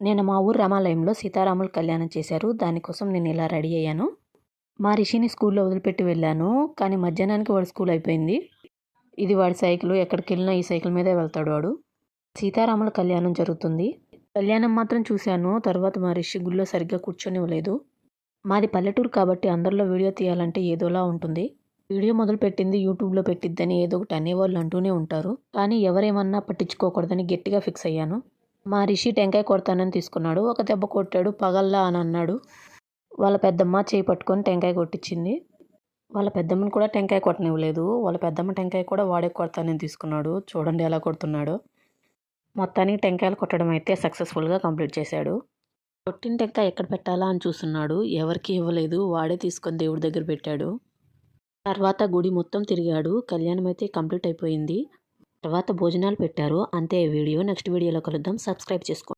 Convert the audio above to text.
నేను మా ఊరు రామాలయంలో సీతారాముల కళ్యాణం చేశారు. దానికోసం నేను ఇలా రెడీ అయ్యాను. మా రిషిని స్కూల్లో వదిలిపెట్టి వెళ్ళాను. కానీ మధ్యాహ్నానికి వాడి స్కూల్ అయిపోయింది. ఇది వాడి సైకిలు. ఎక్కడికెళ్ళినా ఈ సైకిల్ మీదే వెళ్తాడు వాడు. సీతారాముల కళ్యాణం జరుగుతుంది. కళ్యాణం మాత్రం చూశాను. తర్వాత మా రిషి గుడిలో సరిగ్గా కూర్చొనివ్వలేదు. మాది పల్లెటూరు కాబట్టి అందరిలో వీడియో తీయాలంటే ఏదోలా ఉంటుంది. వీడియో మొదలుపెట్టింది యూట్యూబ్లో పెట్టిద్దని ఏదో ఒకటి అనేవాళ్ళు అంటూనే ఉంటారు. కానీ ఎవరేమన్నా పట్టించుకోకూడదని గట్టిగా ఫిక్స్ అయ్యాను. మా రిషి టెంకాయ కొడతానని తీసుకున్నాడు. ఒక దెబ్బ కొట్టాడు. పగల్లా అని అన్నాడు. వాళ్ళ పెద్దమ్మ చేయి పట్టుకొని టెంకాయ కొట్టించింది. వాళ్ళ పెద్దమ్మని కూడా టెంకాయ కొట్టనివ్వలేదు. వాళ్ళ పెద్దమ్మ టెంకాయ కూడా వాడే కొడతానని తీసుకున్నాడు. చూడండి ఎలా కొడుతున్నాడో. మొత్తానికి టెంకాయలు కొట్టడం అయితే సక్సెస్ఫుల్గా కంప్లీట్ చేశాడు. కొట్టిన టెంకాయ ఎక్కడ పెట్టాలా అని చూస్తున్నాడు. ఎవరికి ఇవ్వలేదు. వాడే తీసుకొని దేవుడి దగ్గర పెట్టాడు. తర్వాత గుడి మొత్తం తిరిగాడు. కళ్యాణం అయితే కంప్లీట్ అయిపోయింది. తర్వాత భోజనాలు పెట్టారు. అంతే వీడియో. నెక్స్ట్ వీడియోలో కలుద్దాం. సబ్స్క్రైబ్ చేసుకోండి.